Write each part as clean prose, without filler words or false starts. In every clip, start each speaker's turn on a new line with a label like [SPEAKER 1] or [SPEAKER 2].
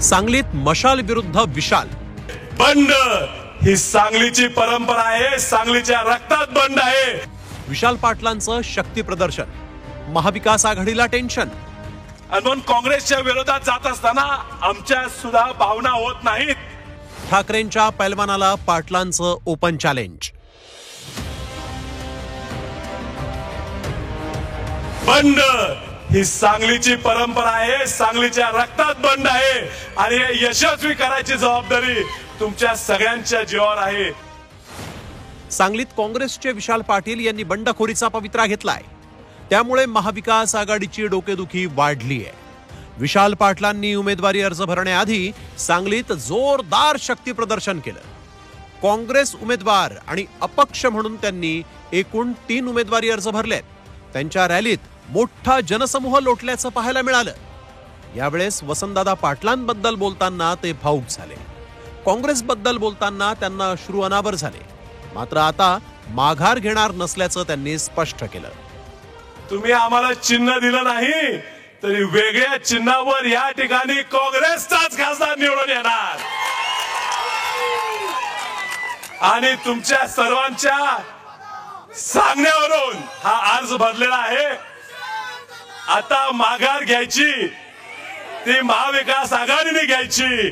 [SPEAKER 1] सांगलीत मशाल विरुद्ध विशाल.
[SPEAKER 2] बंड ही सांगलीची परंपरा आहे, सांगलीच्या रक्तात बंड आहे.
[SPEAKER 1] विशाल पाटलांचं शक्ती प्रदर्शन, महाविकास आघाडीला टेन्शन.
[SPEAKER 2] आणि म्हणून काँग्रेसच्या विरोधात जात असताना आमच्या सुद्धा भावना होत नाहीत.
[SPEAKER 1] ठाकरेंच्या पैलवानाला पाटलांचं ओपन चॅलेंज.
[SPEAKER 2] बंड ही सांगलीची परंपरा आहे, सांगलीच्या रक्तात बंड आहे आणि हे यशस्वी करायची जबाबदारी तुमच्या सगळ्यांच्या जीवावर आहे.
[SPEAKER 1] सांगलीत काँग्रेसचे विशाल पाटील यांनी बंडखोरीचा पवित्रा घेतलाय. त्यामुळे महाविकास आघाडीची डोकेदुखी वाढली आहे. विशाल पाटलांनी उमेदवारी अर्ज भरण्याआधी सांगलीत जोरदार शक्ती प्रदर्शन केलं. काँग्रेस उमेदवार आणि अपक्ष म्हणून त्यांनी एकूण 3 उमेदवारी अर्ज भरलेत. त्यांच्या रॅलीत मोठा जनसमूह लोटल्याचं पाहायला मिळालं. यावेळेस वसंतदादा पाटलांबद्दल बोलताना ते भावुक झाले. काँग्रेसबद्दल बोलताना त्यांना अश्रू अनावर झाले. मात्र आता माघार घेणार नसल्याचं त्यांनी स्पष्ट केलं.
[SPEAKER 2] तुम्ही आम्हाला चिन्ह दिलं नाही तरी वेगळ्या चिन्हावर या ठिकाणी काँग्रेसचाच खासदार निवडून येणार आणि तुमच्या सर्वांच्या सांगण्यावरून हा अर्ज भरलेला आहे. आता माघार घ्यायची ती महाविकास आघाडीने घ्यायची.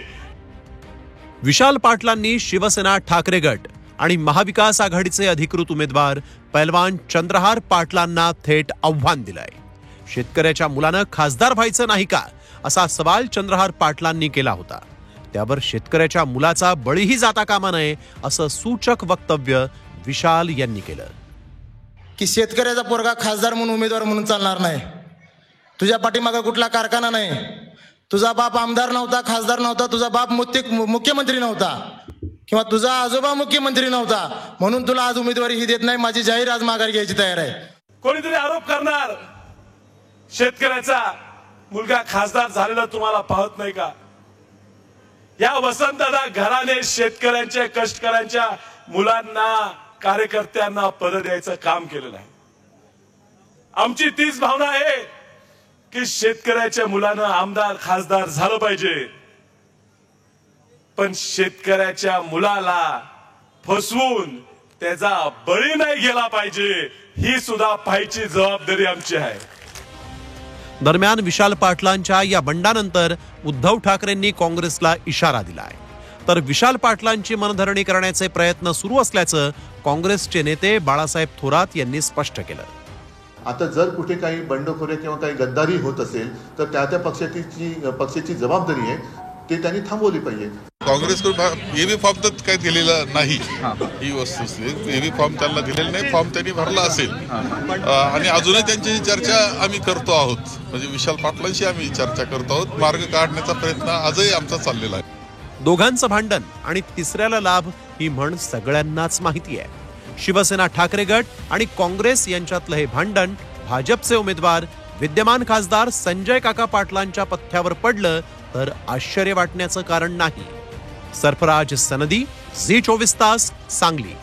[SPEAKER 1] विशाल पाटलांनी शिवसेना ठाकरे गट आणि महाविकास आघाडीचे अधिकृत उमेदवार पैलवान चंद्रहार पाटलांना थेट आव्हान दिलंय. शेतकऱ्याच्या मुलानं खासदार व्हायचं नाही का, असा सवाल चंद्रहार पाटलांनी केला होता. त्यावर शेतकऱ्याच्या मुलाचा बळीही जाता कामा नये असं सूचक वक्तव्य विशाल यांनी केलं.
[SPEAKER 3] की शेतकऱ्याचा पोरगा खासदार म्हणून उमेदवार म्हणून चालणार नाही. तुझ्या पाठीमागे कुठला कारखाना नाही. तुझा बाप आमदार नव्हता, खासदार नव्हता, तुझा बाप मुख्यमंत्री नव्हता किंवा तुझा आजोबा मुख्यमंत्री नव्हता म्हणून तुला आज उमेदवारी ही देत नाही. माझी जाहीर आज माघार घ्यायची तयार आहे.
[SPEAKER 2] कोणीतरी आरोप करणार शेतकऱ्याचा मुलगा खासदार झालेला तुम्हाला पाहत नाही का? या वसंतदादा घराने शेतकऱ्यांच्या कष्टकऱ्यांच्या मुलांना कार्यकर्त्यांना पद द्यायचं काम केलेलं आहे. आमची तीच भावना आहे की शेतकऱ्याच्या मुलानं आमदार खासदार झालं पाहिजे. पण शेतकऱ्याच्या मुलाला फसवून त्याचा बळी नाही गेला पाहिजे, ही सुद्धा पाहायची जबाबदारी आमची आहे.
[SPEAKER 1] दरम्यान विशाल पाटलांच्या या बंडानंतर उद्धव ठाकरेंनी काँग्रेसला इशारा दिलाय. तर विशाल पाटलांची मनधरणी करण्याचे प्रयत्न सुरू असल्याचं काँग्रेसचे नेते बाळासाहेब थोरात यांनी स्पष्ट केलं.
[SPEAKER 4] आता जर कुठे काही बंडखोरी किंवा काही गद्दारी होत असेल तर त्या पक्षाची जबाबदारी आहे, ते त्यांनी थांबवली पाहिजे.
[SPEAKER 5] काँग्रेसकडून एबी फॉर्म तर काही दिलेला नाही, ही वस्तू. एबी फॉर्म त्यांना दिलेला नाही, फॉर्म त्यांनी भरला असेल आणि अजूनही त्यांची चर्चा आम्ही करतो आहोत. म्हणजे विशाल पाटलांशी आम्ही चर्चा करतो आहोत. मार्ग काढण्याचा प्रयत्न आजही आमचा चाललेला आहे.
[SPEAKER 1] दोघांचं भांडण आणि तिसऱ्याला लाभ ही म्हण सगळ्यांनाच माहिती आहे. शिवसेना ठाकरे गट आणि काँग्रेस यांच्यातलं हे भांडण भाजपचे उमेदवार विद्यमान खासदार संजय काका पाटलांच्या पथ्यावर पडलं तर आश्चर्य वाटण्याचं कारण नाही. सरफराज सनदी, झी 24 तास, सांगली.